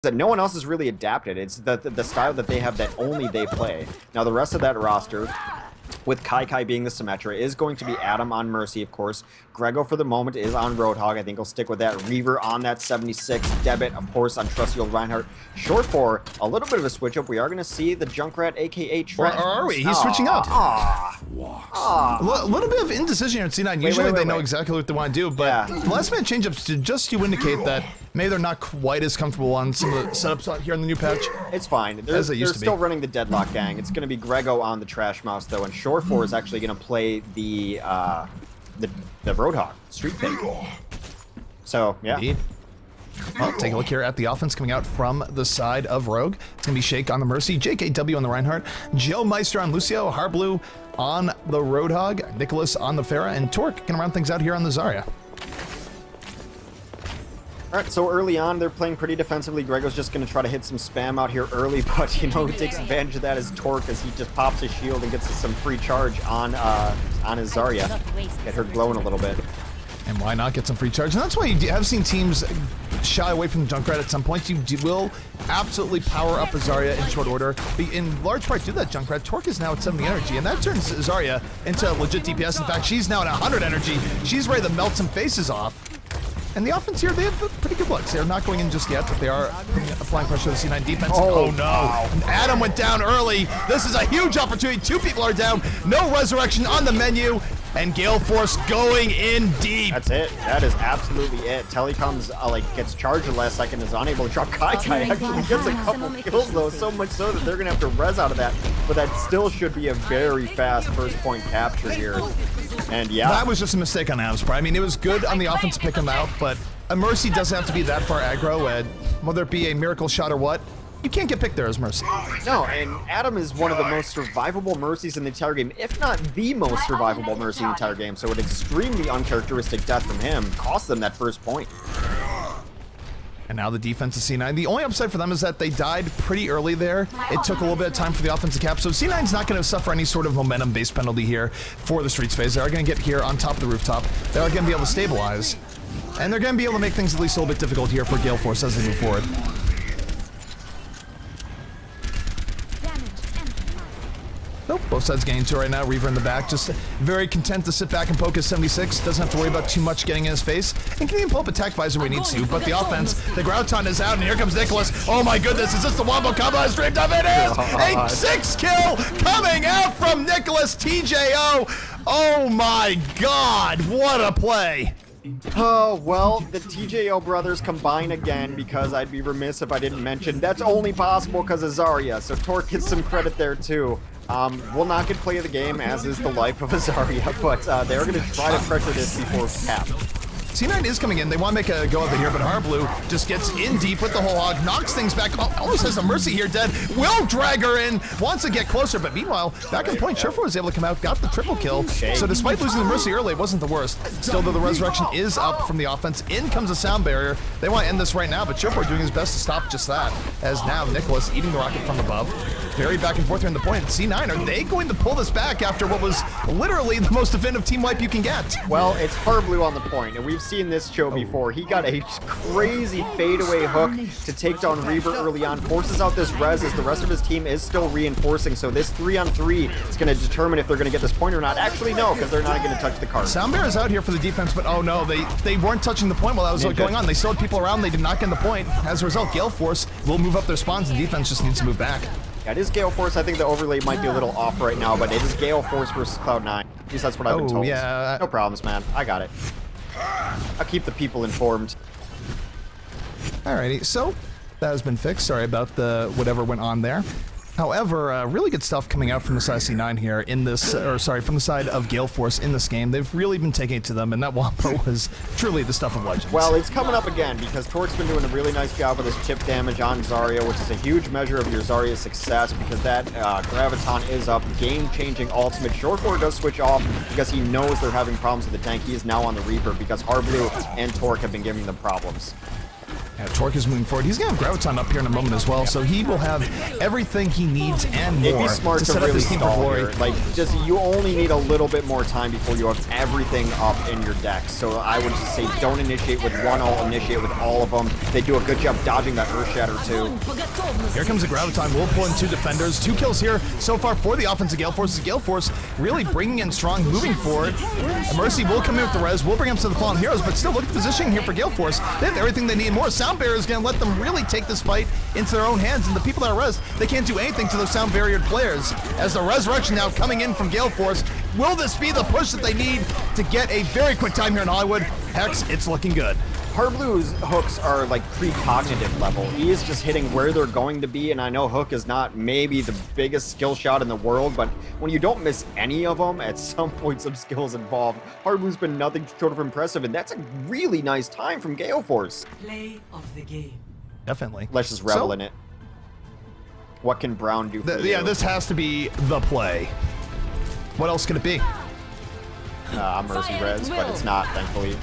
that no one else has really adapted. It's the style that they have that only they play. Now the rest of that roster, with Kai being the Symmetra, is going to be Adam on Mercy, of course. Grego for the moment is on Roadhog. I think he'll stick with that. Reaver on that 76. Debit, of course, on trusty old Reinhardt. Short for a little bit of a switch up. We are going to see the Junkrat, aka Trent. Or are we? He's switching up. A little bit of indecision here at C9. Usually they know exactly what they want to do, but last minute change-ups just to indicate that maybe they're not quite as comfortable on some of the setups here in the new patch. It's fine. They're still running the Deadlock gang. It's going to be Grego on the Trash Mouse, though, and Short 4 is actually going to play the Roadhog, Street Pig. So, yeah. Indeed. Well, take a look here at the offense coming out from the side of Rogue. It's going to be Shake on the Mercy, JKW on the Reinhardt, Joe Meister on Lucio, Harblue on the Roadhog, Nicholas on the Pharah, and Torque going to round things out here on the Zarya. Alright, so early on, they're playing pretty defensively. Grego's just going to try to hit some spam out here early, but, you know, who takes advantage of that is Torque, as he just pops his shield and gets some free charge on his Zarya. Get her glowing a little bit. And why not get some free charge? And that's why you have seen teams shy away from Junkrat at some point. You will absolutely power up a Zarya in short order. But in large part due to that Junkrat, Torque is now at 70 energy, and that turns Zarya into legit DPS. In fact, she's now at 100 energy. She's ready to melt some faces off. And the offense here, they have pretty good looks. They're not going in just yet, but they are applying pressure to the C9 defense. Oh no. Wow. Adam went down early. This is a huge opportunity. Two people are down. No resurrection on the menu. And Gale Force going in deep. That's it. That is absolutely it. Telly comes, gets charged the last second, is unable to drop Kai. Actually gets a couple kills, though, so much so that they're going to have to res out of that. But that still should be a very fast first point capture here. And yeah. That was just a mistake on Adam's part. I mean, it was good on the offense to pick him out, but a Mercy doesn't have to be that far aggro, and whether it be a miracle shot or what, you can't get picked there as Mercy. No, and Adam is one of the most survivable Mercies in the entire game, if not the most survivable Mercy in the entire game. So an extremely uncharacteristic death from him cost them that first point. And now the defense of C9. The only upside for them is that they died pretty early there. It took a little bit of time for the offense to cap. So C9's not going to suffer any sort of momentum-based penalty here for the Streets phase. They are going to get here on top of the rooftop. They are going to be able to stabilize. And they're going to be able to make things at least a little bit difficult here for Gale Force as they move forward. Nope, both sides getting to it right now. Reaver in the back, just very content to sit back and poke his 76. Doesn't have to worry about too much getting in his face. And can even pull up Attack Visor when he needs to. But the offense, the Grouton is out, and here comes Nicholas. Oh my goodness, is this the Wombo combo I streamed of? It is! A 6-kill coming out from Nicholas TJO. Oh my god, what a play. Oh, well, the TJO brothers combine again, because I'd be remiss if I didn't mention that's only possible because of Zarya, so Torque gets some credit there too. Will not get play of the game, as is the life of a Zarya, but they're going to try to pressure this before cap. C9 is coming in. They want to make a go of it here, but Harblue just gets in deep with the whole hog, knocks things back. Oh, almost has a Mercy here dead. Will drag her in, wants to get closer, but meanwhile, back at the point, Sherfo was able to come out, got the triple kill. So despite losing the Mercy early, it wasn't the worst. Still, though, the resurrection is up from the offense. In comes a sound barrier. They want to end this right now, but Sherfo doing his best to stop just that, as now Nicholas eating the rocket from above. Very back and forth here in the point. C9, are they going to pull this back after what was literally the most definitive team wipe you can get? Well, it's Harblue on the point, and we've seen this show before. He got a crazy fadeaway hook to take down Reaver early on, forces out this res as the rest of his team is still reinforcing, so this 3-on-3 is going to determine if they're going to get this point or not. Actually, no, because they're not going to touch the card. Soundbear is out here for the defense, but oh no, they weren't touching the point while that was going on. They still had people around, they did not get the point. As a result, Gale Force will move up their spawns, and defense just needs to move back. Yeah, it is Gale Force. I think the overlay might be a little off right now, but it is Gale Force versus Cloud9. At least that's what I've been told. Yeah. No problems, man. I got it. I'll keep the people informed. Alrighty, so that has been fixed. Sorry about the whatever went on there. However, really good stuff coming out from the side of C9 here in this, from the side of Gale Force in this game. They've really been taking it to them, and that Wombo was truly the stuff of legends. Well, it's coming up again, because Torque's been doing a really nice job with his chip damage on Zarya, which is a huge measure of your Zarya's success, because that Graviton is up, game-changing ultimate. Short 4 does switch off, because he knows they're having problems with the tank. He is now on the Reaper, because Harblue and Torque have been giving them problems. Yeah, Torque is moving forward. He's going to have Graviton up here in a moment as well, so he will have everything he needs and more It'd be smart to to set up really his team for stall glory. here. Like, just you only need a little bit more time before you have everything up in your deck. So I would just say don't initiate with one ult, initiate with all of them. They do a good job dodging that Earth Shatter too. Here comes the Graviton. We'll pull in 2 defenders. 2 kills here so far for the offensive Gale Force. Gale Force really bringing in strong, moving forward. And Mercy will come in with the res. We'll bring up to the Fallen Heroes, but still look at the positioning here for Gale Force. They have everything they need and more. Sound Barrier is going to let them really take this fight into their own hands, and the people that are res, they can't do anything to those sound barriered players. As the resurrection now coming in from Gale Force, will this be the push that they need to get a very quick time here in Hollywood? Hex, it's looking good. Harblue's hooks are like precognitive level. He is just hitting where they're going to be, and I know Hook is not maybe the biggest skill shot in the world, but when you don't miss any of them, at some point some skills involved. Harblue's been nothing short of impressive, and that's a really nice time from Gale Force. Play of the game. Definitely. Let's just revel in it. What can Brown do for you? Yeah, this has to be the play. What else could it be? Mercy res, but it's not, thankfully.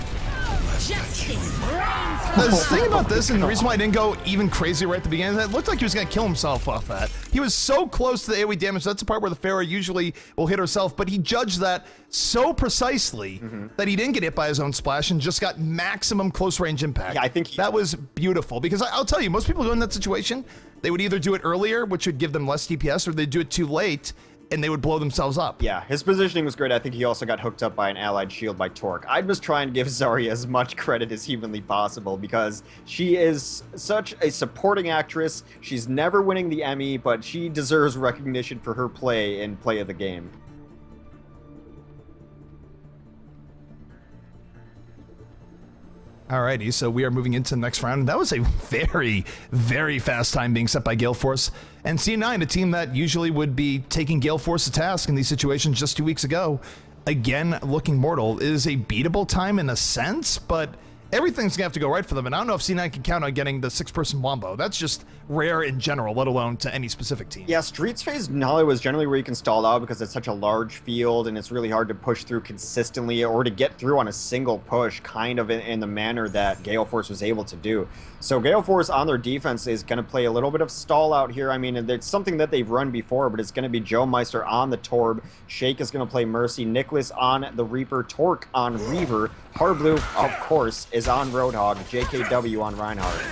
The thing about this, and the reason why I didn't go even crazy right at the beginning, is that it looked like he was going to kill himself off that. He was so close to the AoE damage. That's the part where the Pharah usually will hit herself, but he judged that so precisely that he didn't get hit by his own splash and just got maximum close range impact. Yeah, I think that was beautiful, because I'll tell you, most people who are in that situation, they would either do it earlier, which would give them less DPS, or they'd do it too late, and they would blow themselves up. Yeah, his positioning was great. I think he also got hooked up by an allied shield by Torque. I'd just try and give Zarya as much credit as humanly possible because she is such a supporting actress. She's never winning the Emmy, but she deserves recognition for her play in play of the game. Alrighty, so we are moving into the next round. That was a very, very fast time being set by Gale Force. And C9, a team that usually would be taking Gale Force to task in these situations just 2 weeks ago, again, looking mortal. It is a beatable time in a sense, but everything's going to have to go right for them. And I don't know if C9 can count on getting the 6-person wombo. That's just rare in general, let alone to any specific team. Yeah, Streets phase in Hollywood is generally where you can stall out because it's such a large field and it's really hard to push through consistently or to get through on a single push kind of in the manner that Gale Force was able to do. So Gale Force on their defense is going to play a little bit of stall out here. I mean, it's something that they've run before, but it's going to be Joe Meister on the Torb. Shake is going to play Mercy. Nicholas on the Reaper. Torque on Reaver. Harblu, of course, is on Roadhog. JKW on Reinhardt.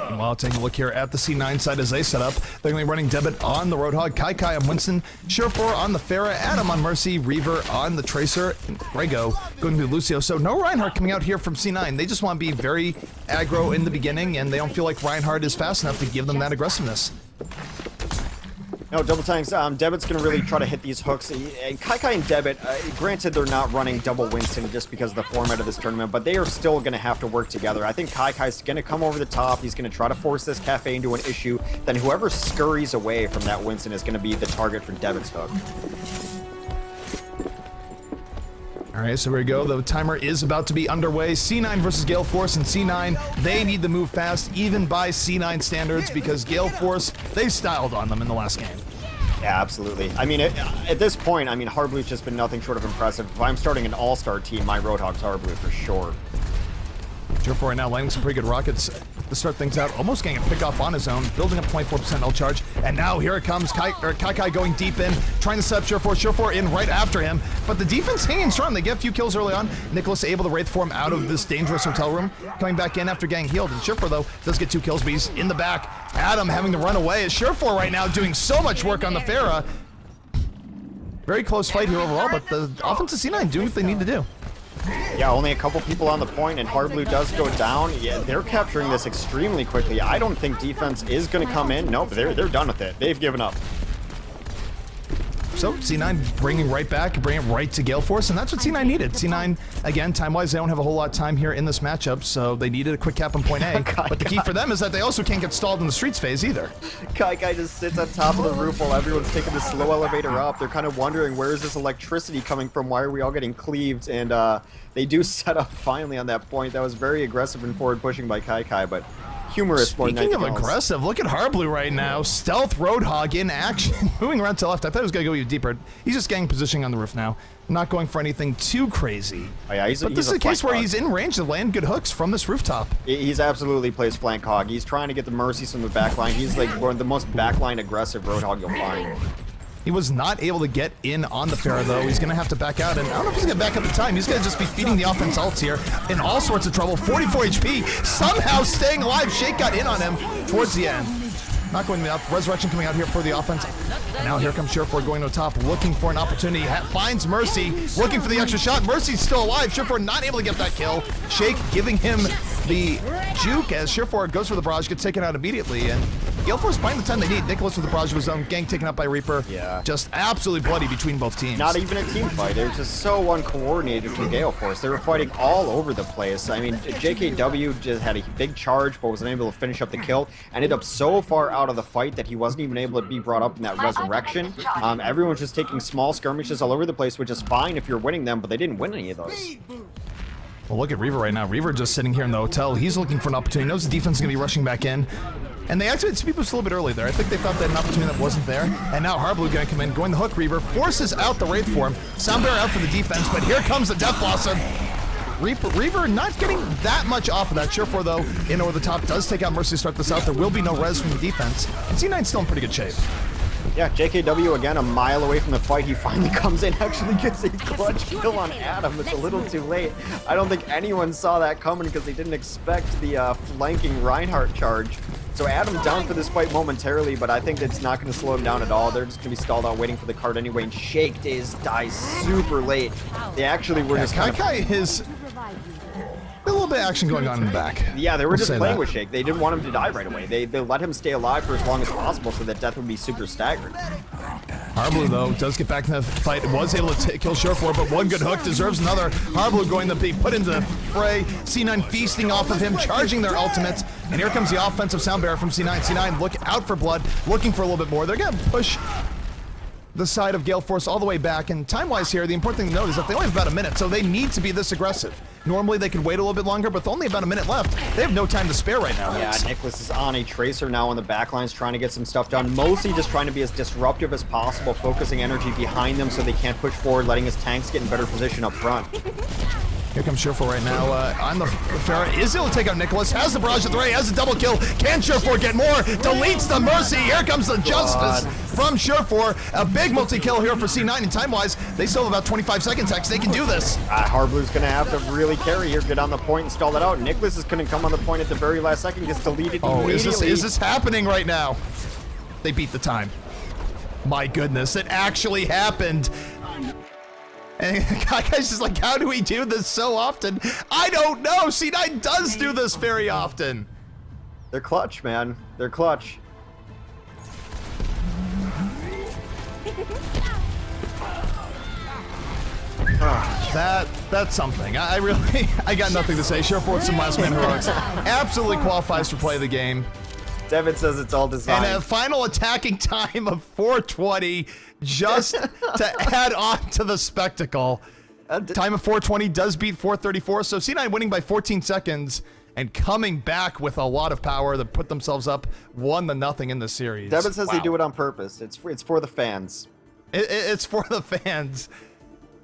Meanwhile, taking a look here at the C9 side as they set up. They're going to be running Debit on the Roadhog, Kai on Winston, Surefour on the Pharah, Adam on Mercy, Reaver on the Tracer, and Grego going to Lucio. So no Reinhardt coming out here from C9. They just want to be very aggro in the beginning, and they don't feel like Reinhardt is fast enough to give them that aggressiveness. No, double tanks. Debit's going to really try to hit these hooks. And Kai and Debit, granted they're not running double Winston just because of the format of this tournament, but they are still going to have to work together. I think Kai's going to come over the top. He's going to try to force this Cafe into an issue. Then whoever scurries away from that Winston is going to be the target for Debit's hook. All right, so here we go. The timer is about to be underway. C9 versus Gale Force, and C9, they need to move fast, even by C9 standards, because Gale Force, they styled on them in the last game. Yeah, absolutely. I mean, at this point, I mean, Harblu's just been nothing short of impressive. If I'm starting an all-star team, my Roadhog's Harblu for sure. Surefour right now landing some pretty good rockets to start things out, almost getting a pick off on his own, building up 24% ult charge, and now here it comes, Kai going deep in, trying to set up Surefour in right after him, but the defense hanging strong. They get a few kills early on. Nicholas able to wraith form out of this dangerous hotel room, coming back in after getting healed, and Surefour though does get 2 kills, but he's in the back. Adam having to run away as Surefour right now doing so much work on the Pharah. Very close fight here overall, but the offensive C9 do what they need to do. Yeah, only a couple people on the point, and Harblu does go down. Yeah, they're capturing this extremely quickly. I don't think defense is going to come in. Nope, they're done with it. They've given up. So C9 bringing right back, bringing it right to Gale Force, and that's what C9 needed. C9, again, time-wise, they don't have a whole lot of time here in this matchup, so they needed a quick cap on point A. But the key for them is that they also can't get stalled in the streets phase either. Kai just sits on top of the roof while everyone's taking the slow elevator up. They're kind of wondering, where is this electricity coming from? Why are we all getting cleaved? And they do set up finally on that point. That was very aggressive and forward pushing by Kai, but humorous more than Speaking of anything else. aggressive, look at Harblu right now. Stealth Roadhog in action. Moving around to the left. I thought he was going to go even deeper. He's just getting positioning on the roof now. Not going for anything too crazy. Oh, yeah, but this is a case where he's in range to land good hooks from this rooftop. He's absolutely plays flank hog. He's trying to get the mercies from the back line. He's like one of the most backline aggressive Roadhog you'll find. He was not able to get in on the Pharah, though. He's going to have to back out, and I don't know if he's going to back up in time. He's going to just be feeding the offense ults here in all sorts of trouble. 44 HP, somehow staying alive. Shake got in on him towards the end. Not going to the up. Resurrection coming out here for the offense. And now here comes Surefour going to the top, looking for an opportunity. Finds Mercy, looking for the extra shot. Mercy's still alive. Surefour not able to get that kill. Shake giving him the juke as Surefour goes for the barrage, gets taken out immediately. And Gale Force buying the time they need. Nicholas with the barrage of his own, gang taken up by Reaper. Yeah. Just absolutely bloody between both teams. Not even a team fight. It was just so uncoordinated from Gale Force. They were fighting all over the place. I mean, JKW just had a big charge, but wasn't able to finish up the kill. Ended up so far out of the fight that he wasn't even able to be brought up in that resurrection. Everyone's just taking small skirmishes all over the place, which is fine if you're winning them, but they didn't win any of those. Well, look at Reaver right now. Reaver just sitting here in the hotel. He's looking for an opportunity. He knows the defense is going to be rushing back in. And they activated Speed Boost a little bit early there. I think they thought they had an opportunity that wasn't there. And now Harblu going to come in, going the hook. Reaver forces out the Wraith form. Soundbearer out for the defense, but here comes the Death Blossom. Reaver not getting that much off of that. Surefour, though, in over the top, does take out Mercy to start this out. There will be no res from the defense. And C9's still in pretty good shape. Yeah, JKW again a mile away from the fight. He finally comes in, actually gets a clutch kill on Adam. It's a little too late. I don't think anyone saw that coming because they didn't expect the flanking Reinhardt charge. So Adam down for this fight momentarily, but I think it's not going to slow him down at all. They're just going to be stalled out waiting for the card anyway, and Shake dies super late. They actually were just kind of... is... A little bit of action going on in the back. Yeah, they were just playing with Shake. They didn't want him to die right away. They let him stay alive for as long as possible so that death would be super staggered. Harblu, though, does get back in the fight. Was able to kill Surefour, but one good hook deserves another. Harblu going to be put into the fray. C9 feasting off of him, charging their ultimates. And here comes the offensive Soundbearer from C9. C9 look out for blood, looking for a little bit more. They're going to push the side of Gale Force all the way back. And time-wise here, the important thing to note is that they only have about a minute, so they need to be this aggressive. Normally they could wait a little bit longer, but with only about a minute left, they have no time to spare right now. Yeah, Nicholas is on a Tracer now on the backlines trying to get some stuff done. Mostly just trying to be as disruptive as possible, focusing energy behind them so they can't push forward, letting his tanks get in better position up front. Here comes Surefour right now on the Pharah. Is able to take out Nicholas. Has the barrage at the ray. Has a double kill. Can Surefour get more? Deletes the Mercy. Here comes the Justice from Surefour. A big multi-kill here for C9. And time-wise, they still have about 25 seconds, Hex. They can do this. Harblu's going to have to really carry here, get on the point and stall it out. Nicholas is going to come on the point at the very last second, gets deleted immediately. Is this happening right now? They beat the time. My goodness, it actually happened. And guys just like, how do we do this so often? I don't know. C9 does do this very often. They're clutch, man. They're clutch. That's something. I really, I got nothing to say. Surefour some last man heroics. Absolutely qualifies for play of the game. Devin says it's all designed. And a final attacking time of 420 just to add on to the spectacle. Time of 420 does beat 434, so C9 winning by 14 seconds and coming back with a lot of power to put themselves up 1-0 in the series. Devin says they do it on purpose. It's for the fans. It's for the fans.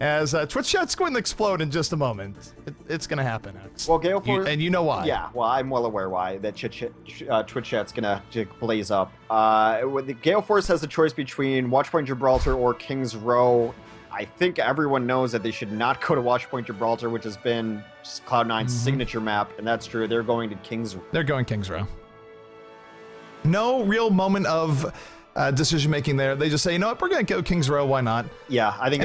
As Twitch chat's going to explode in just a moment. It's going to happen, X. Well, Gale Force... And you know why. Yeah, well, I'm well aware why that Twitch chat's going to blaze up. The Gale Force has the choice between Watchpoint Gibraltar or King's Row. I think everyone knows that they should not go to Watchpoint Gibraltar, which has been just Cloud9's signature map, and that's true. They're going to King's Row. They're going King's Row. No real moment of decision making there. They just say, you know what, we're going to go King's Row. Why not? Yeah, I think.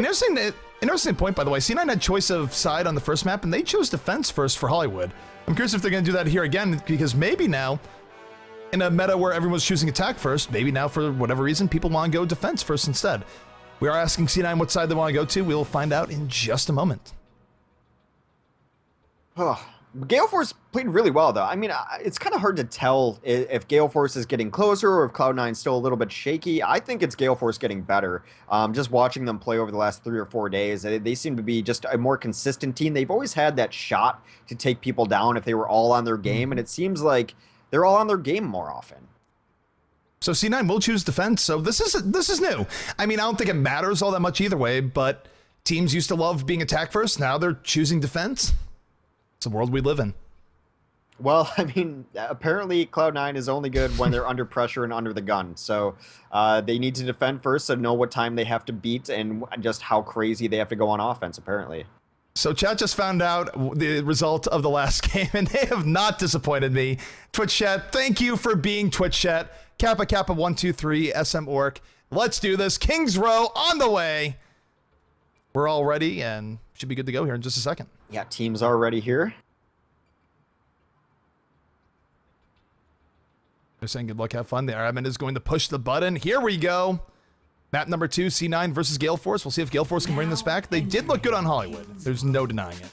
Interesting point, by the way. C9 had choice of side on the first map, and they chose defense first for Hollywood. I'm curious if they're going to do that here again, because maybe now, in a meta where everyone's choosing attack first, maybe now for whatever reason, people want to go defense first instead. We are asking C9 what side they want to go to. We'll find out in just a moment. Gale Force played really well, though. I mean, it's kind of hard to tell if Gale Force is getting closer or if Cloud9's still a little bit shaky. I think it's Gale Force getting better. Just watching them play over the last 3 or 4 days, they seem to be just a more consistent team. They've always had that shot to take people down if they were all on their game, and it seems like they're all on their game more often. So C9 will choose defense. So this is new. I mean, I don't think it matters all that much either way, but teams used to love being attack first. Now they're choosing defense. It's the world we live in. Well, I mean, apparently Cloud9 is only good when they're under pressure and under the gun. So they need to defend first to know what time they have to beat and just how crazy they have to go on offense, apparently. So chat just found out the result of the last game, and they have not disappointed me. Twitch chat, thank you for being Twitch chat. Kappa Kappa 123 SM Orc. Let's do this. Kings Row on the way. We're all ready and should be good to go here in just a second. Yeah, teams are ready here. They're saying good luck, have fun. The admin is going to push the button. Here we go. Map number 2, C9 versus Gale Force. We'll see if Gale Force can bring this back. They did look good on Hollywood. There's no denying it.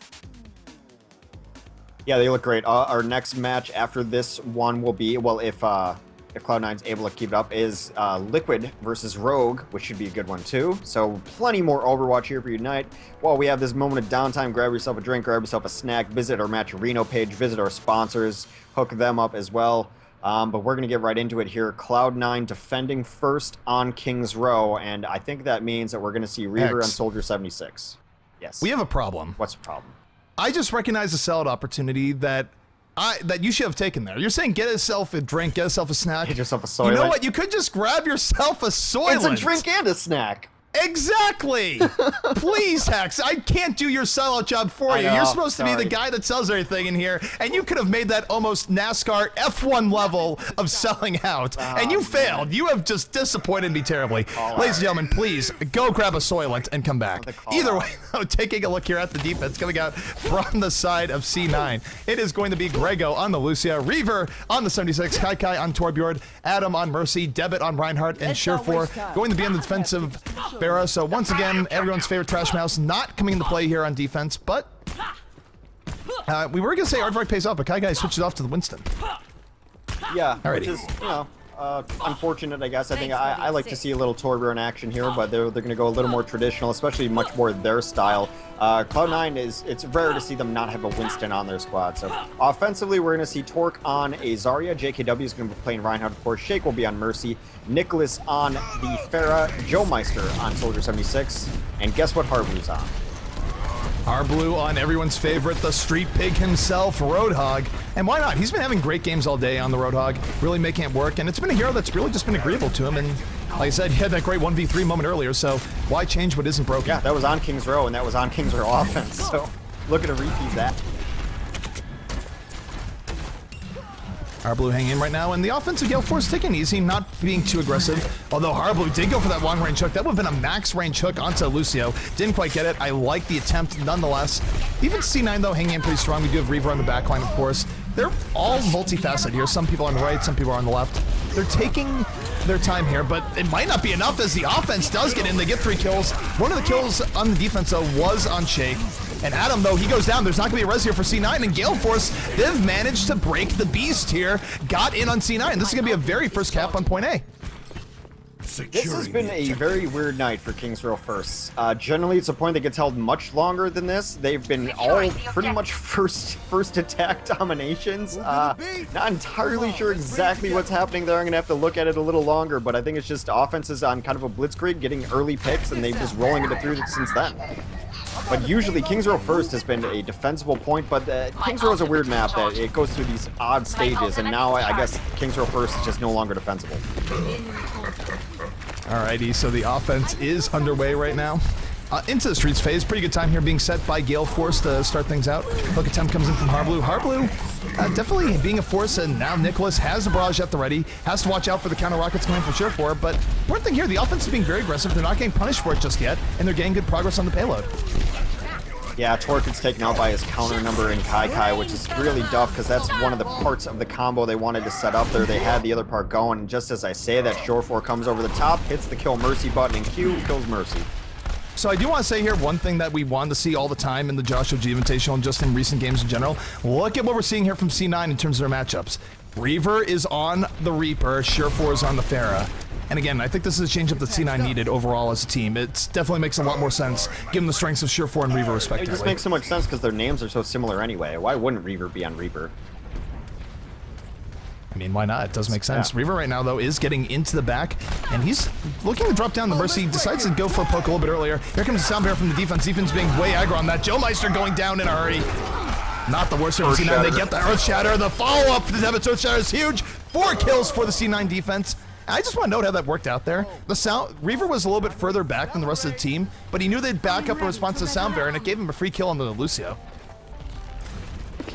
Yeah, they look great. Our next match after this one will be, well, if Cloud9's able to keep it up, is Liquid versus Rogue, which should be a good one too. So plenty more Overwatch here for you tonight. While we have this moment of downtime, grab yourself a drink, grab yourself a snack, visit our Match Reno page, visit our sponsors, hook them up as well. But we're going to get right into it here. Cloud9 defending first on Kings Row, and I think that means that we're going to see Reaver on Soldier 76. Yes. We have a problem. What's the problem? I just recognize a sellout opportunity that you should have taken there. You're saying get yourself a drink, get yourself a snack. Get yourself a Soylent. You know what? You could just grab yourself a Soylent. It's a drink and a snack. Exactly. Please, Hex. I can't do your sellout job for you. You're supposed to be the guy that sells everything in here, and you could have made that almost NASCAR F1 level of selling out, and you failed. You have just disappointed me terribly. Ladies and gentlemen, please go grab a Soylent and come back. Either way, though, taking a look here at the defense coming out from the side of C9. It is going to be Grego on the Lucia, Reaver on the 76, Kai on Torbjord, Adam on Mercy, Debit on Reinhardt, and Surefour going to be on the defensive Farah. So once again, everyone's favorite trash mouse not coming into play here on defense, but we were going to say Aardvark pays off, but Kai switches off to the Winston. Yeah, Alrighty. which is, you know, unfortunate, I guess. I think I like to see a little Torbjorn action here, but they're going to go a little more traditional, especially much more their style. Cloud9 it's rare to see them not have a Winston on their squad. So offensively, we're going to see Torque on a Zarya. JKW is going to be playing Reinhardt, of course. Shake will be on Mercy. Nicholas on the Farah. Joe Meister on Soldier 76. And guess what Harblu's on? Harblu on everyone's favorite, the street pig himself, Roadhog. And why not? He's been having great games all day on the Roadhog, really making it work. And it's been a hero that's really just been agreeable to him. And like I said, he had that great 1v3 moment earlier, so why change what isn't broken? Yeah, that was on Kings Row, and that was on Kings Row offense. So looking to repeat that. Harblu hanging in right now, and the offensive Gale Force taking it easy, not being too aggressive. Although Harblu did go for that long-range hook. That would have been a max-range hook onto Lucio. Didn't quite get it. I like the attempt nonetheless. Even C9, though, hanging in pretty strong. We do have Reaver on the backline, of course. They're all multifaceted here. Some people are on the right, some people are on the left. They're taking their time here, but it might not be enough as the offense does get in. They get 3 kills. One of the kills on the defense, though, was on Shake. And Adam, though, he goes down. There's not going to be a res here for C9. And Gale Force, they've managed to break the beast here. Got in on C9. This is going to be a very first cap on point A. This has been a very weird night for Kings Row first. Generally, it's a point that gets held much longer than this. They've been all pretty much first attack dominations. Not entirely sure exactly what's happening there. I'm going to have to look at it a little longer, but I think it's just offenses on kind of a blitzkrieg, getting early picks, and they've just rolling it through since then. But usually Kings Row first has been a defensible point, but Kings Row is a weird map that it goes through these odd stages, and now I guess Kings Row first is just no longer defensible. Alrighty, so the offense is underway right now. Into the streets phase, pretty good time here being set by Gale Force to start things out. Hook attempt comes in from Harblu. Harblu definitely being a force, and now Nicholas has the barrage at the ready. Has to watch out for the counter rockets coming from Surefour, but important thing here, the offense is being very aggressive. They're not getting punished for it just yet, and they're getting good progress on the payload. Yeah, Torque gets taken out by his counter number in Kai, which is really tough because that's one of the parts of the combo they wanted to set up there. They had the other part going, and just as I say that, Surefour comes over the top, hits the kill Mercy button, and Q kills Mercy. So I do want to say here one thing that we want to see all the time in the Joshua G Invitational and just in recent games in general. Look at what we're seeing here from C9 in terms of their matchups. Reaver is on the Reaper, Surefour is on the Farah. And again, I think this is a change-up that C9 needed overall as a team. It definitely makes a lot more sense, given the strengths of Surefour and Reaver respectively. It just makes so much sense because their names are so similar anyway. Why wouldn't Reaver be on Reaper? I mean, why not? It does make sense. Yeah. Reaver right now, though, is getting into the back, and he's looking to drop down the Mercy. Decides to go for a poke a little bit earlier. Here comes the Sound Bear from the defense. Defense being way aggro on that. Joe Meister going down in a hurry. Not the worst here for C9. They get the Earth Shatter. The follow-up for the Devin's Earth Shatter is huge. 4 kills for the C9 defense. I just want to note how that worked out there. Reaver was a little bit further back than the rest of the team, but he knew they'd back up in response to the Sound Bear, and it gave him a free kill on the Lucio.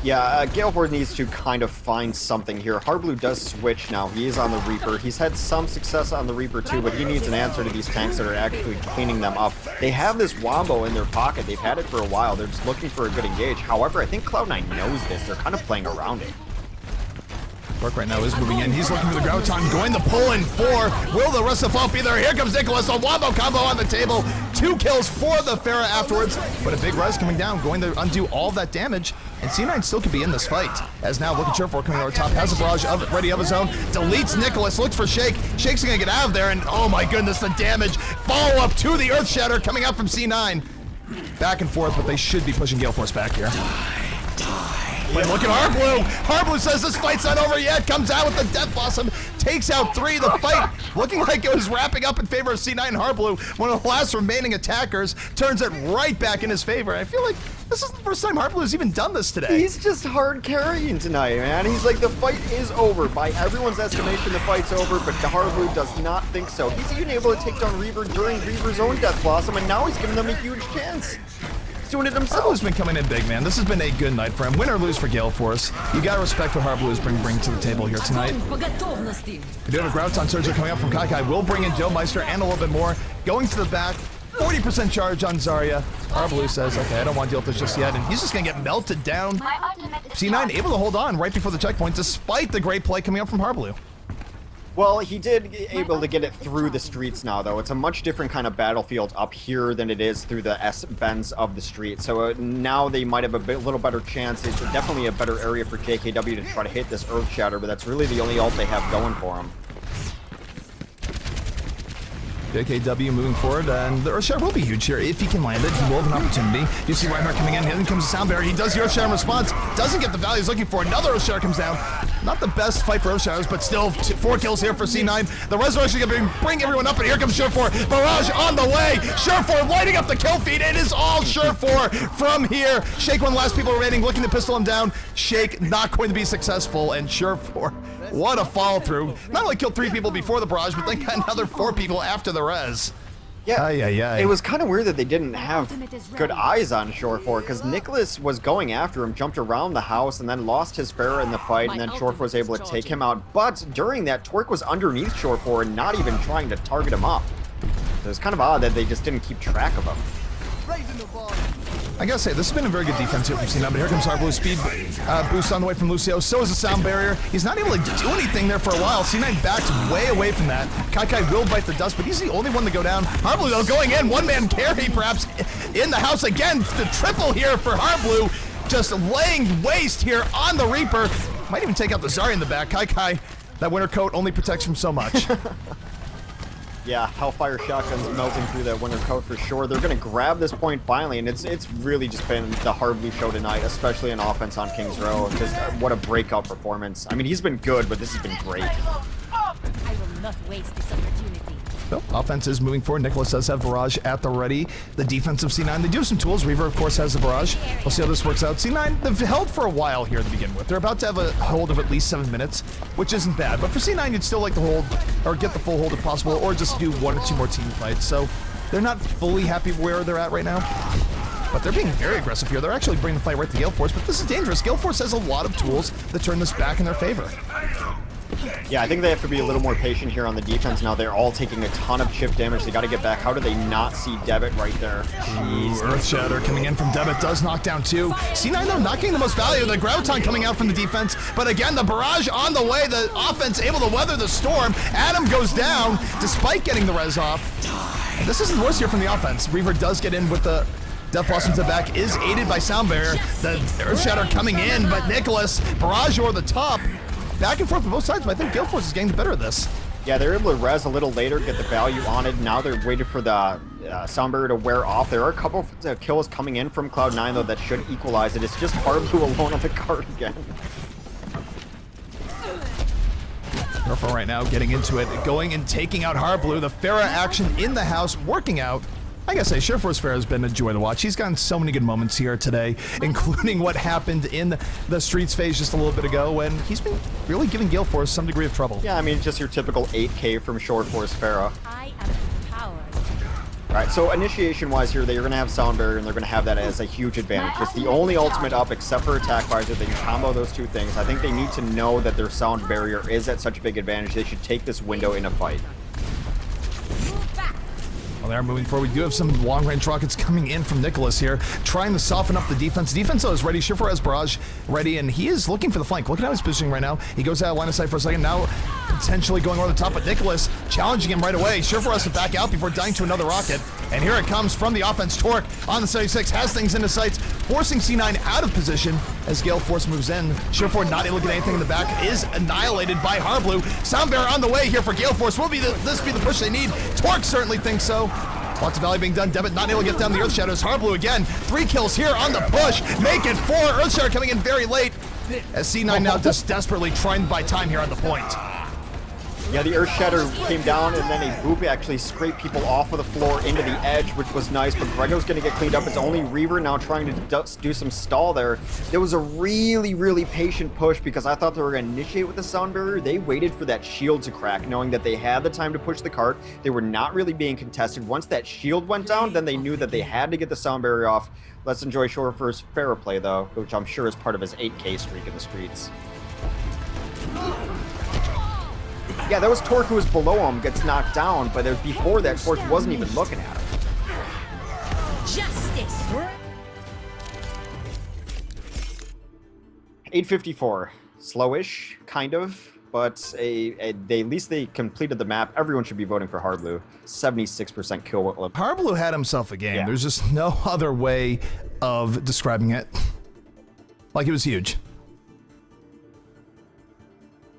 Yeah, Gale needs to kind of find something here. Hardblue does switch now. He is on the Reaper. He's had some success on the Reaper too, but he needs an answer to these tanks that are actually cleaning them up. They have this Wombo in their pocket. They've had it for a while. They're just looking for a good engage. However, I think Cloud9 knows this. They're kind of playing around it. Torque right now is moving in. He's looking for the Graviton, going to pull in 4. Will the rest of the fall be there? Here comes Nicholas. A Wombo combo on the table. 2 kills for the Pharah afterwards, but a big res coming down, going to undo all of that damage. And C9 still could be in this fight. As now, look at Surefour coming over top, has a barrage ready of his own, deletes Nicholas, looks for Shake. Shake's gonna get out of there, and oh my goodness, the damage. Follow up to the Earth Shatter coming out from C9. Back and forth, but they should be pushing Gale Force back here. But look at Hardblue. Hardblue says this fight's not over yet. Comes out with the Death Blossom. Takes out 3. The fight looking like it was wrapping up in favor of C9 Hardblue. One of the last remaining attackers turns it right back in his favor. I feel like this is the first time Hardblue has even done this today. He's just hard carrying tonight, man. He's like, the fight is over. By everyone's estimation, the fight's over, but Hardblue does not think so. He's even able to take down Reaver during Reaver's own Death Blossom, and now he's giving them a huge chance. Doing it himself. Harblue's been coming in big, man. This has been a good night for him. Win or lose for Gale Force. You gotta respect what Harblu is bring to the table here tonight. We do have a Graviton Surge coming up from Kai. Will bring in Joe Meister and a little bit more. Going to the back. 40% charge on Zarya. Harblu says, okay, I don't want to deal with this just yet. And he's just gonna get melted down. C9 able to hold on right before the checkpoint, despite the great play coming up from Harblu. Well, he did able to get it through the streets now, though. It's a much different kind of battlefield up here than it is through the S-bends of the street. So now they might have a little better chance. It's definitely a better area for JKW to try to hit this Earth Shatter, but that's really the only ult they have going for them. JKW moving forward, and the Earth Shatter will be huge here. If he can land it, he will have an opportunity. You see Reinhardt coming in, then comes the Sound Bearer. He does the Earth Shatter in response, doesn't get the value he's looking for. Another Earth Shatter comes down. Not the best fight for Earth Shatters, but still 4 kills here for C9. The Resurrection going to bring everyone up, and here comes Surefour. Barrage on the way. Surefour lighting up the kill feed. It is all Surefour from here. Shake, one of the last people remaining, looking to pistol him down. Shake not going to be successful, and Surefour, what a follow through. Not only killed 3 people before the barrage, but then got another 4 people after the res. Yeah, it was kind of weird that they didn't have good eyes on Surefour, because Nicholas was going after him, jumped around the house, and then lost his Pharah in the fight, and then Surefour was able to take him out. But during that, Torque was underneath Surefour and not even trying to target him up. So it's kind of odd that they just didn't keep track of him. I gotta say, this has been a very good defense here from C9, but here comes Hardblue speed boost on the way from Lucio. So is the Sound Barrier. He's not able to do anything there for a while. C9 backs way away from that. Kai will bite the dust, but he's the only one to go down. Hardblue, though, going in. One-man carry, perhaps, in the house again. The triple here for Hardblue. Just laying waste here on the Reaper. Might even take out the Zarya in the back. Kai, that winter coat only protects from so much. Yeah, Hellfire Shotgun's melting through that winter coat for sure. They're going to grab this point finally, and it's really just been the Hardblue show tonight, especially on offense on Kings Row. Just what a breakout performance. I mean, he's been good, but this has been great. I will not waste this opportunity. So, offense is moving forward. Nicholas does have Barrage at the ready. The defense of C9, they do have some tools. Reaver, of course, has the Barrage. We'll see how this works out. C9, they've held for a while here to begin with. They're about to have a hold of at least 7 minutes, which isn't bad. But for C9, you'd still like to hold, or get the full hold if possible, or just do 1 or 2 more team fights. So, they're not fully happy where they're at right now. But they're being very aggressive here. They're actually bringing the fight right to Gale Force, but this is dangerous. Gale Force has a lot of tools that turn this back in their favor. Yeah, I think they have to be a little more patient here on the defense now. They're all taking a ton of chip damage. They got to get back. How do they not see Debit right there? Jeez. Earth Shatter coming in from Debit does knock down 2. C9, though, not getting the most value. The Graviton coming out from the defense. But again, the barrage on the way. The offense able to weather the storm. Adam goes down despite getting the res off. And this isn't the worst here from the offense. Reaver does get in with the Death Blossom to the back, is aided by Sound Barrier. The Earth Shatter coming in, but Nicholas, barrage over the top. Back and forth on both sides, but I think Gale Force is getting the better of this. Yeah, they're able to res a little later, get the value on it. Now they're waiting for the Sound Barrier to wear off. There are a couple of kills coming in from Cloud9, though, that should equalize it. It's just Hardblue alone on the card again. Careful right now, getting into it, going and taking out Harblu. The Pharah action in the house, working out. I gotta say, Sureforce Pharah has been a joy to watch. He's gotten so many good moments here today, including what happened in the Streets phase just a little bit ago when he's been really giving Gale Force some degree of trouble. Yeah, I mean, just your typical 8K from Sureforce Pharah. I am empowered. Alright, so initiation-wise here, they're going to have Sound Barrier, and they're going to have that as a huge advantage. It's the only ultimate up, except for Attack Visor. They can combo those two things. I think they need to know that their Sound Barrier is at such a big advantage. They should take this window in a fight. Well, they are moving forward. We do have some long-range rockets coming in from Nicholas here, trying to soften up the defense. Defense, though, is ready. Shifor has Barrage ready, and he is looking for the flank. Look at how he's positioning right now. He goes out of line of sight for a second. Now, potentially going over the top, but Nicholas challenging him right away. Shifor has to back out before dying to another rocket. And here it comes from the offense. Torque on the 76 has things into sights, forcing C9 out of position as Gale Force moves in. Shifor not able to get anything in the back, is annihilated by Harblu. Soundbearer on the way here for Gale Force. Will this be the push they need? Torque certainly thinks so. Lots of Valley being done. Debit not able to get down the Earth Shadows. Harblu again. 3 kills here on the push. Make it 4. Earth Shadow coming in very late as C9 now just desperately trying to buy time here on the point. Yeah, the Earth Shatter came down, and then a Boop actually scraped people off of the floor into the edge, which was nice, but Grego's going to get cleaned up. It's only Reaver now trying to do some stall there. There was a really, really patient push because I thought they were going to initiate with the Sound Barrier. They waited for that shield to crack, knowing that they had the time to push the cart. They were not really being contested. Once that shield went down, then they knew that they had to get the Sound Barrier off. Let's enjoy Sureforce Pharah play, though, which I'm sure is part of his 8K streak in the streets. Yeah, that was Torque who was below him, gets knocked down, but before that, Torque wasn't even looking at him. Justice. 854. Slowish, kind of, but at least they completed the map. Everyone should be voting for Harblu. 76% kill. Harblu had himself a game. Yeah. There's just no other way of describing it. Like, it was huge.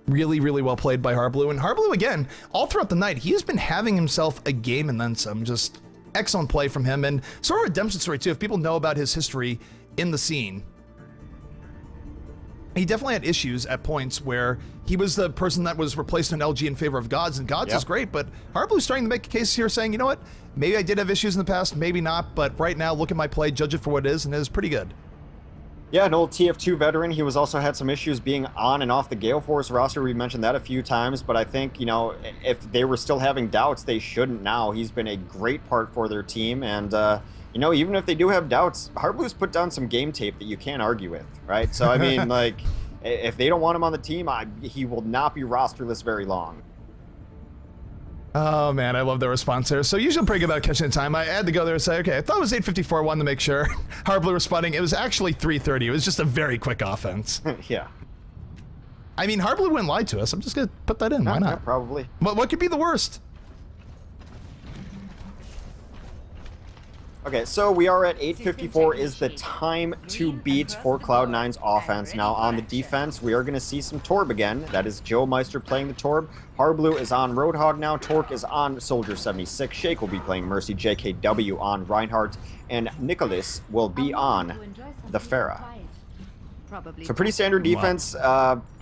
Really, really well played by Harblu. And Harblu, again, all throughout the night, he has been having himself a game and then some. Just excellent play from him. And sort of a redemption story, too. If people know about his history in the scene, he definitely had issues at points where he was the person that was replaced in LG in favor of Gods, and Gods is great, but Harblu's starting to make a case here saying, you know what, maybe I did have issues in the past, maybe not, but right now, look at my play, judge it for what it is, and it is pretty good. Yeah, an old TF2 veteran. He was also had some issues being on and off the Gale Force roster. We mentioned that a few times, but I think, you know, if they were still having doubts, they shouldn't now. He's been a great part for their team, and, you know, even if they do have doubts, Harblu's put down some game tape that you can't argue with, right? So, I mean, like, if they don't want him on the team, he will not be rosterless very long. Oh man, I love the response there. So usually I'm pretty good about catching the time. I had to go there and say, okay, I thought it was 8:54, wanted to make sure. Harblu responding, it was actually 3:30. It was just a very quick offense. Yeah. I mean, Harblu wouldn't lie to us. I'm just gonna put that in. Why not? Yeah, probably. What could be the worst? Okay, so we are at 8:54 is the time to beat for Cloud9's offense. Now on the defense, we are going to see some Torb again. That is Joe Meister playing the Torb. Harblu is on Roadhog now. Torque is on Soldier 76. Shake will be playing Mercy. JKW on Reinhardt. And Nicholas will be on the Pharah. So pretty standard defense.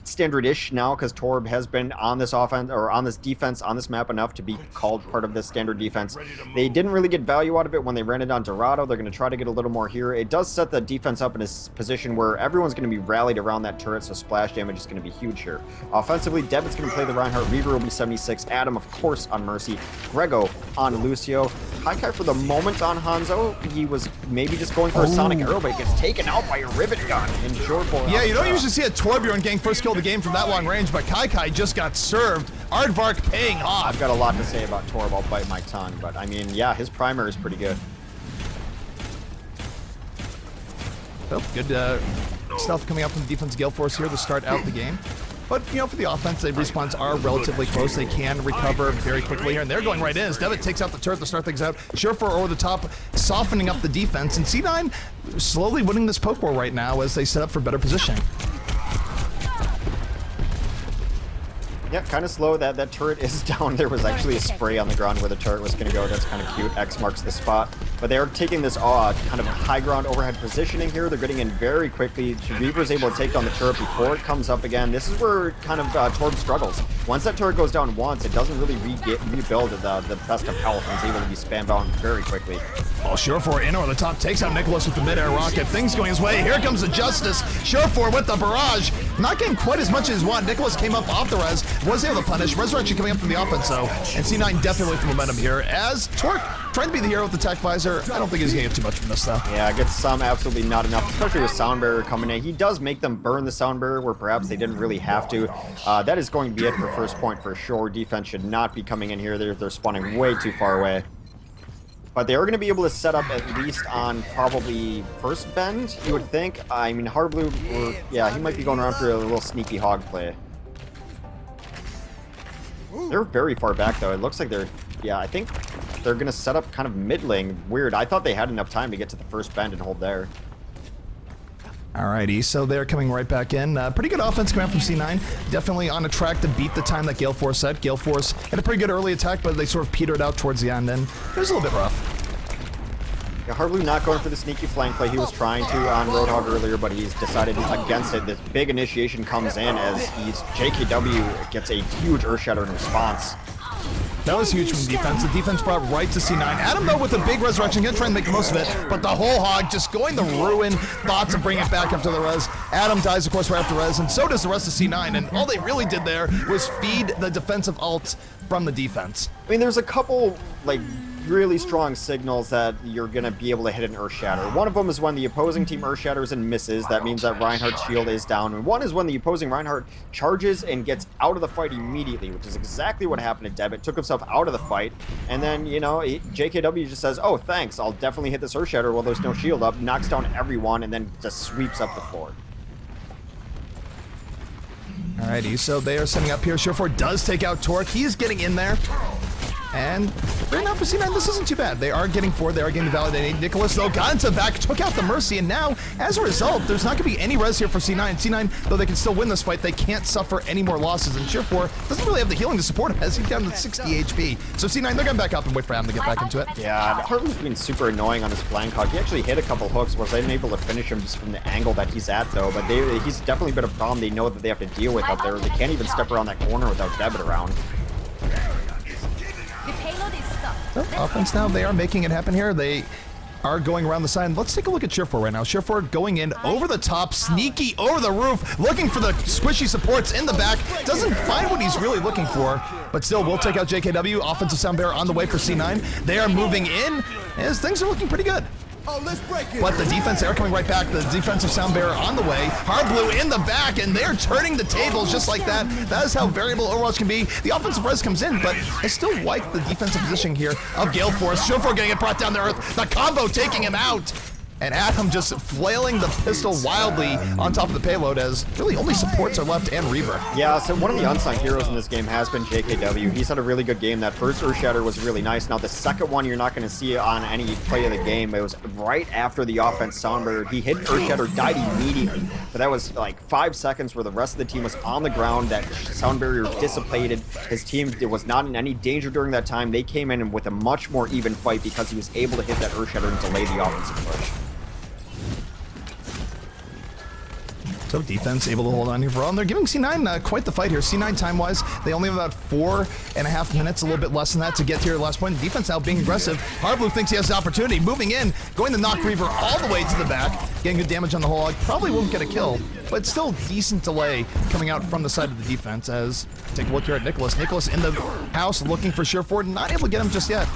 Standard-ish now because Torb has been on this offense or on this defense on this map enough to be called part of this standard defense. They didn't really get value out of it when they ran it on Dorado. They're going to try to get a little more here. It does set the defense up in a position where everyone's going to be rallied around that turret, so splash damage is going to be huge here. Offensively, Debit's going to play the Reinhardt. Reaver will be 76. Adam, of course, on Mercy. Grego on Lucio. Haikai for the moment on Hanzo. He was maybe just going for a Sonic Arrow, but it gets taken out by a Rivet Gun in short form. Yeah, you don't usually see a Torbjorn getting first kill of the game from that long range, but Kai just got served. Aardvark paying off. I've got a lot to say about Torb. I'll bite my tongue, but I mean, yeah, his primer is pretty good. Oh, good stuff coming up from the defense Gale Force here to start out the game. But, you know, for the offense, the respawns are relatively close. They can recover very quickly here, and they're going right in as Devitt takes out the turret to start things out. Surefor over the top, softening up the defense, and C9 slowly winning this poke war right now as they set up for better positioning. Yeah, kind of slow. That turret is down. There was actually a spray on the ground where the turret was going to go. That's kind of cute. X marks the spot. But they are taking this kind of high ground overhead positioning here. They're getting in very quickly. Reaver's able to take down the turret before it comes up again. This is where kind of Torb struggles. Once that turret goes down once, it doesn't really rebuild the best of health and is able to be spammed out very quickly. Well, Surefour in over the top takes out Nicholas with the mid-air rocket. Things going his way. Here comes the Justice. Surefour with the barrage. Not getting quite as much as one. Nicholas came up off the res, was able to punish. Resurrection coming up from the offense, though. And C9 definitely with the momentum here. As Torque trying to be the hero with the tech visor. I don't think he's going to get too much from this, though. Yeah, gets some, absolutely not enough, especially with Sound Barrier coming in. He does make them burn the Sound Barrier where perhaps they didn't really have to. That is going to be it for first point for sure. Defense should not be coming in here. They're spawning way too far away. But they are going to be able to set up at least on probably first bend, you would think. I mean, Hard Blue, yeah, he might be going around for a little sneaky hog play. They're very far back, though. It looks like they're, yeah, I think they're going to set up kind of mid lane. Weird. I thought they had enough time to get to the first bend and hold there. Alrighty, so they're coming right back in. Pretty good offense coming out from C9. Definitely on a track to beat the time that Gale Force set. Gale Force had a pretty good early attack, but they sort of petered out towards the end, and it was a little bit rough. Yeah, Hard Blue not going for the sneaky flank play he was trying to on Roadhog earlier, but he's decided against it. This big initiation comes in as JKW gets a huge Earthshatter in response. That was huge from the defense. The defense brought right to C9. Adam, though, with a big resurrection, gonna try and make the most of it, but the whole hog just going to ruin thoughts of bringing it back up to the res. Adam dies, of course, right after res, and so does the rest of C9, and all they really did there was feed the defensive ult from the defense. I mean, there's a couple, like, really strong signals that you're going to be able to hit an Earthshatter. One of them is when the opposing team Earthshatters and misses. That means that Reinhardt's shield is down. And one is when the opposing Reinhardt charges and gets out of the fight immediately, which is exactly what happened to Debit. Took himself out of the fight. And then, you know, JKW just says, oh, thanks, I'll definitely hit this Earthshatter while there's no shield up. Knocks down everyone and then just sweeps up the floor. Alrighty, so they are setting up here. Surefour does take out Torque. He's getting in there. And right now for C9, this isn't too bad. They are getting forward. They are getting validated. Nicholas, though, got into the back, took out the Mercy, and now, as a result, there's not going to be any res here for C9. C9, though they can still win this fight, they can't suffer any more losses. And Surefour doesn't really have the healing to support him as he's down to 60 HP. So C9, they're going to back up and wait for him to get back into it. Yeah, Hartman's been super annoying on his flank hog. He actually hit a couple hooks, was unable to finish him just from the angle that he's at, though. But he's definitely been a problem they know that they have to deal with up there. They can't even step around that corner without Debit around. So, offense now, they are making it happen here. They are going around the side. Let's take a look at Surefour right now. Surefour going in over the top, sneaky over the roof, looking for the squishy supports in the back. Doesn't find what he's really looking for, but still will take out JKW. Offensive Sound Bearer on the way for C9. They are moving in as things are looking pretty good. Oh, let's break it. But the defense, they are coming right back. The defensive Sound Bearer on the way. Hard Blue in the back, and they're turning the tables just like that. That is how variable Overwatch can be. The offensive res comes in, but I still like the defensive positioning here of Gale Force. Surefour getting it brought down to earth. The combo taking him out. And Adam just flailing the pistol wildly on top of the payload as really only supports are left and Reaver. Yeah, so one of the unsung heroes in this game has been JKW. He's had a really good game. That first Earthshatter was really nice. Now the second one you're not going to see on any play of the game. It was right after the offense Soundbird. He hit Earthshatter, died immediately. But that was like 5 seconds where the rest of the team was on the ground. That Sound Barrier dissipated. His team was not in any danger during that time. They came in with a much more even fight because he was able to hit that Earthshatter and delay the offensive push. So defense able to hold on here for all, and they're giving C9 quite the fight here. C9 time-wise, they only have about 4.5 minutes, a little bit less than that to get to your last point. Defense now being aggressive. Hard Blue thinks he has the opportunity, moving in, going to knock Reaver all the way to the back, getting good damage on the whole hog. Probably won't get a kill, but still decent delay coming out from the side of the defense as, take a look here at Nicholas. Nicholas in the house looking for Surefour, not able to get him just yet.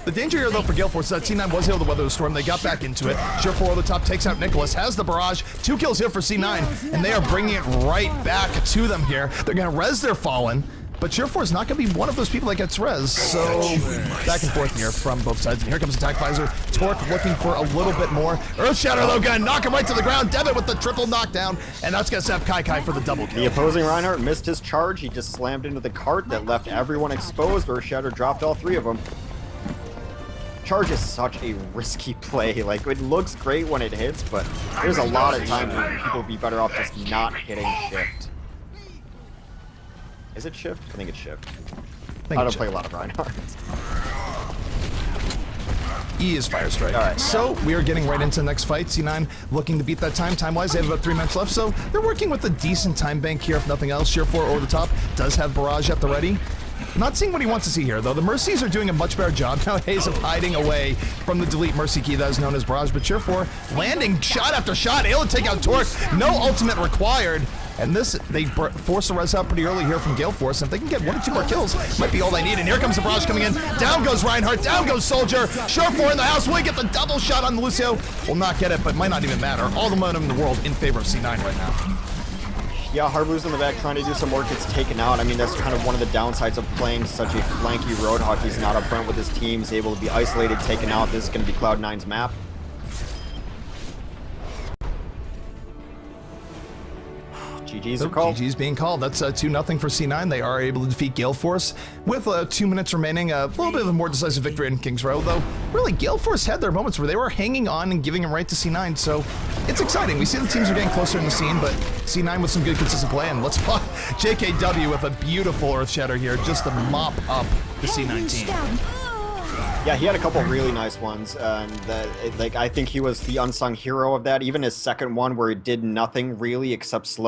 The danger here, though, for Gale Force is that C9 was able to weather the storm. They got back into it. Surefour on the top takes out Nicholas, has the barrage. 2 kills here for C9, and they are bringing it right back to them here. They're going to res their Fallen, but Surefour is not going to be one of those people that gets res. So back and forth here from both sides. And here comes Attack Visor. Torque looking for a little bit more. Earthshatter, though, going to knock him right to the ground. Debit with the triple knockdown, and that's going to set up Kai for the double kill. The opposing Reinhardt missed his charge. He just slammed into the cart that left everyone exposed. Earthshatter dropped all 3 of them. Charge is such a risky play. Like, it looks great when it hits, but there's a lot of times when people would be better off just not hitting shift. Is it shift? I think it's shift. I don't play a lot of Reinhardt. E is Fire Strike. All right. So we are getting right into the next fight. C9 looking to beat that time. Time-wise, they have about 3 minutes left, so they're working with a decent time bank here, if nothing else. Sheer 4 over the top does have Barrage at the ready. Not seeing what he wants to see here, though. The Mercies are doing a much better job nowadays of hiding away from the delete Mercy key that is known as Barrage. But Cheer 4 landing shot after shot, able to take out Torque. No ultimate required. And this, they force the res out pretty early here from Gale Force. And if they can get 1 or 2 more kills, might be all they need. And here comes the Barrage coming in. Down goes Reinhardt, down goes Soldier. Cheer 4 in the house. Will he get the double shot on the Lucio? Will not get it, but might not even matter. All the momentum in the world in favor of C9 right now. Yeah, Harbu's in the back trying to do some work, gets taken out. I mean, that's kind of one of the downsides of playing such a flanky Roadhog. He's not up front with his team. He's able to be isolated, taken out. This is going to be Cloud9's map. GG's are called. GG's being called. That's 2-0 for C9. They are able to defeat Gale Force with 2 minutes remaining. A little bit of a more decisive victory in King's Row, though. Really, Gale Force had their moments where they were hanging on and giving him right to C9, so it's exciting. We see the teams are getting closer in the scene, but C9 with some good consistent play, and let's spot JKW with a beautiful Earth Shatter here just to mop up the C9 team. Yeah, he had a couple really nice ones, and I think he was the unsung hero of that. Even his second one where he did nothing really except slow